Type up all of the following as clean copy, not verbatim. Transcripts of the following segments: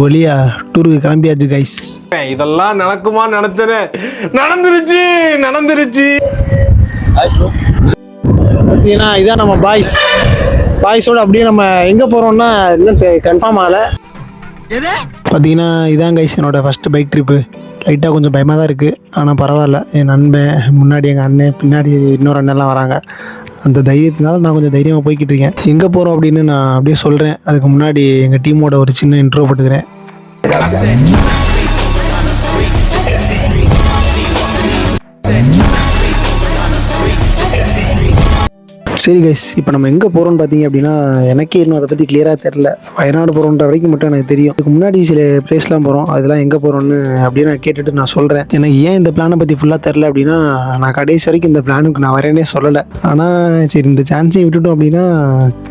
வழியா டூருக்கு கிளம்பியாச்சு கைஸ். இதெல்லாம் நடக்குமா நினைச்சது நடந்துருச்சு. ஏன்னா இதான் நம்ம பாய்ஸோட அப்படியே நம்ம எங்கே போகிறோம்னா இன்னும் கன்ஃபார்ம் ஆகலை. பார்த்தீங்கன்னா இதான் கைஸ் என்னோட ஃபஸ்ட்டு பைக் ட்ரிப்பு. லைட்டாக கொஞ்சம் பயமாக தான் இருக்குது, ஆனால் பரவாயில்ல. என் நண்பன் முன்னாடி, எங்கள் அண்ணன் பின்னாடி, இன்னொரு அண்ணன்லாம் வராங்க. அந்த தைரியத்தினால நான் கொஞ்சம் தைரியமாக போய்கிட்டு இருக்கேன். எங்கே போகிறோம் அப்படின்னு நான் அப்படியே சொல்கிறேன். அதுக்கு முன்னாடி எங்கள் டீமோட ஒரு சின்ன இன்ட்ரோ போட்டுக்கிறேன். சரி கைஸ், இப்போ நம்ம எங்கே போகிறோம்னு பார்த்தீங்க அப்படின்னா எனக்கே இன்னும் அதை பற்றி கிளியராக தெரில. வயநாடு போகிறோன்ற வரைக்கும் மட்டும் எனக்கு தெரியும். அதுக்கு முன்னாடி சில பிளேஸ்லாம் போகிறோம், அதெல்லாம் எங்கே போகிறோன்னு அப்படின்னு நான் கேட்டுட்டு நான் சொல்கிறேன். எனக்கு ஏன் இந்த பிளானை பற்றி ஃபுல்லாக தெரில அப்படின்னா, நான் கடைசி வரைக்கும் இந்த பிளானுக்கு நான் வரேனே சொல்லலை. ஆனால் சரி, இந்த சான்ஸையும் விட்டுட்டோம் அப்படின்னா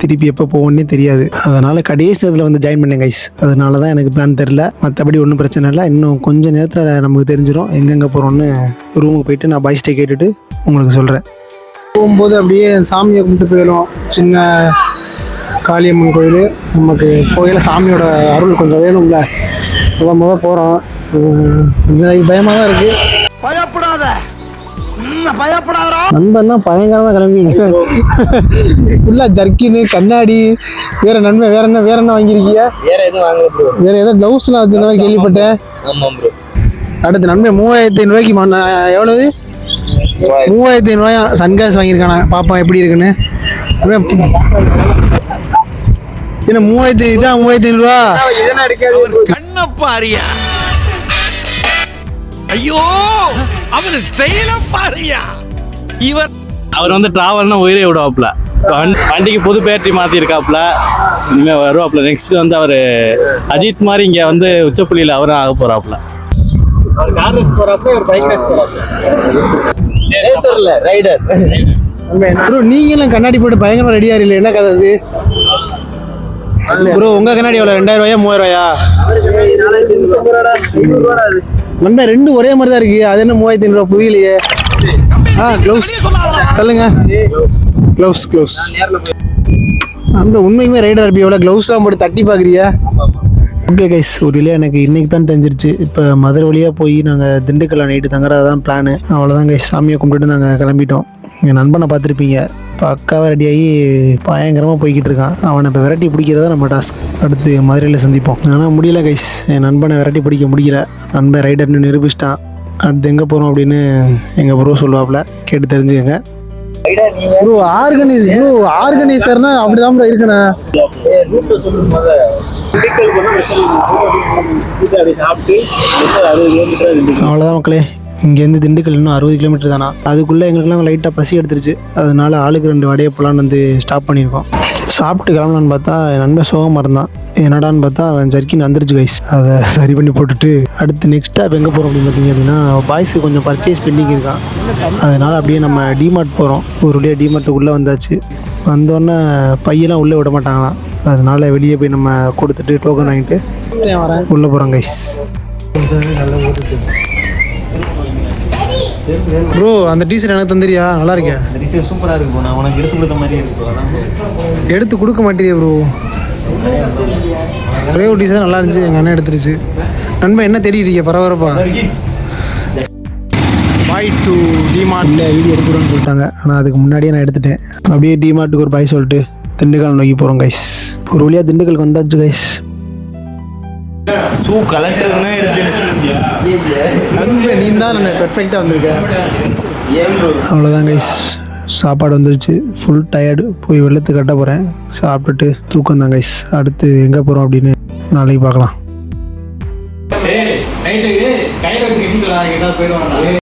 திருப்பி எப்போ போவோன்னே தெரியாது. அதனால் கடைசி நேரத்தில் வந்து ஜாயின் பண்ணேன் கைஸ். அதனால தான் எனக்கு பிளான் தெரில. மற்றபடி ஒன்றும் பிரச்சனை இல்லை. இன்னும் கொஞ்சம் நேரத்தில் நமக்கு தெரிஞ்சிடும் எங்கெங்கே போகிறோன்னு. ரூமுக்கு போயிட்டு நான் பாய்ஸ்ட்டை கேட்டுட்டு உங்களுக்கு சொல்கிறேன். போகும்போது அப்படியே சாமியை கும்பிட்டு போயிடும். சின்ன காளியம்மன் கோயில். நமக்கு கோயில சாமியோட அருள் கொஞ்சம் வேணும்ல. முத போகிறோம். கொஞ்சம் பயமாக தான் இருக்குது. நண்பன் தான் பயங்கரமாக கிளம்பிங்க. ஃபுல்லாக ஜர்க்கின்னு, கண்ணாடி, வேற நண்பன் வேற என்ன வாங்கியிருக்கீங்க? வேற ஏதோ க்ளவுஸ்லாம் வச்சிருந்த மாதிரி கேள்விப்பட்டேன். அடுத்து நண்பன் 3500 எவ்வளவு? 3500 சன்கிளாஸ் வாங்கியிருக்கானா. பாப்பா எப்படி இருக்குன்னு. என்ன 3500 கண்ணப்பாரியா? ஐயோ, அவர் ஸ்டைல பாரியா. அவர் வந்து டிராவல்னா உயிரை விடுவாப்ல. வண்டிக்கு புது பேட்டரி மாத்தி இருக்காப்ல. இனிமே வருவாப்ல. நெக்ஸ்ட் வந்து அவரு அஜித் மாதிரி இங்க வந்து உச்சப்புள்ளியில அவரும் ஆக போறாப்ல. நீங்களும் கண்ணாடி போட்டு பயங்கரமா ரெடியா இல்லை? என்ன கதை அது ப்ரோ? உங்க கண்ணாடி எவ்வளவு? 2000 3000? நண்பன் ரெண்டு ஒரே மாதிரி தான் இருக்கு. அது என்ன 3500 புரியலையே. க்ளவுஸ் சொல்லுங்க. க்ளவுஸ் அந்த உண்மைக்குமே ரைடர் இருப்பி. எவ்வளோ க்ளவுஸ்லாம் போட்டு தட்டி பார்க்குறியா? ஓகே கைஸ், ஒரு வழியாக எனக்கு இன்றைக்கி தான் தெரிஞ்சிருச்சு. இப்போ மதுரை வழியாக போய் நாங்கள் திண்டுக்கல்ல நைட்டு தங்குறது தான் பிளானு. அவ்வளோதான் கைஸ், சாமியை கும்பிட்டுட்டு நாங்கள் கிளம்பிட்டோம். என் நண்பனை பார்த்துருப்பீங்க, பக்காவாக ரெடியாகி பயங்கரமாக போய்கிட்டு இருக்கான். அவனை இப்போ விரட்டி பிடிக்கிறதா நம்ம டாஸ்க். அடுத்து மதுரையில் சந்திப்போம். ஆனால் முடியல கைஸ், என் நண்பனை விரட்டி பிடிக்க முடியல. நண்பன் ரைடர்னு நிரூபிச்சிட்டான். அடுத்து எங்கே போகிறோம் அப்படின்னு எங்கள் ப்ரோ சொல்லுவாப்புல, கேட்டு தெரிஞ்சுக்கங்க. ப்ரோ ஆர்கனைசர்னா அப்படிதான் ப்ரோ இருக்கணும். அவ்வளோதான் மக்களே, இங்கேருந்து திண்டுக்கல் இன்னும் 60 கிலோமீட்டர் தானா. அதுக்குள்ளே எங்களுக்குலாம் லைட்டாக பசி எடுத்துருச்சு. அதனால ஆளுக்கு 2 வடையை போகலான்னு வந்து ஸ்டாப் பண்ணியிருக்கோம். சாப்பிட்டு கிளம்பலான்னு பார்த்தா என் நண்பன் சோகமாக இருந்தான். என்னடான்னு பார்த்தா அவன் ஜர்க்கின் வந்துருச்சு கைஸ். அதை சரி பண்ணி போட்டுட்டு அடுத்து நெக்ஸ்ட் ஸ்டாப் எங்கே போகிறோம் அப்படின்னு பார்த்தீங்க அப்படின்னா, பாய்ஸுக்கு கொஞ்சம் பர்ச்சேஸ் பெண்டிங் இருக்கான். அதனால் அப்படியே நம்ம டிமார்ட் போகிறோம். ஒரு வழியாக டிமார்ட்டுக்கு உள்ளே வந்தாச்சு. வந்தோடனே பையெல்லாம் உள்ளே விட மாட்டாங்களாம். அதனால் வெளியே போய் நம்ம கொடுத்துட்டு டோக்கன் வாங்கிட்டு உள்ளே போகிறோம் கைஸ். ப்ரோ அந்த டீஷர்ட் எனக்கு தந்துறியா? நல்லா இருக்கேன். சூப்பராக இருக்கு. நான் உனக்கு எடுத்து கொடுத்த மாதிரி இருக்கு. எடுத்து கொடுக்க மாட்டேறியா ப்ரோ? ஒரே ஒரு டீஷர்ட் நல்லா இருந்துச்சு, எங்கள் அண்ணன் எடுத்துருச்சு. நண்பன் என்ன தேடிட்டு இருக்கிய? பரபரப்பா பாய் டு டிமார்ட் வீடியோ எடுத்துருன்னு சொல்லிட்டாங்க. ஆனால் அதுக்கு முன்னாடியே நான் எடுத்துட்டேன். அப்படியே டிமார்ட்டுக்கு ஒரு பாய் சொல்லிட்டு திண்டுக்கல் நோக்கி போகிறோம் கைஸ். ஒரு வழியாக திண்டுக்கலுக்கு வந்தாச்சு கைஸ். நீ தான் பெர்ஃபெக்டாக வந்திருக்கேன். அவ்வளோதான் கைஸ், சாப்பாடு வந்துருச்சு. Full tired. போய் வெள்ளத்து கட்ட போகிறேன். சாப்பிட்டுட்டு தூக்கம் தான் கைஸ். அடுத்து எங்கே போகிறோம் அப்படின்னு நாளைக்கு பார்க்கலாம்.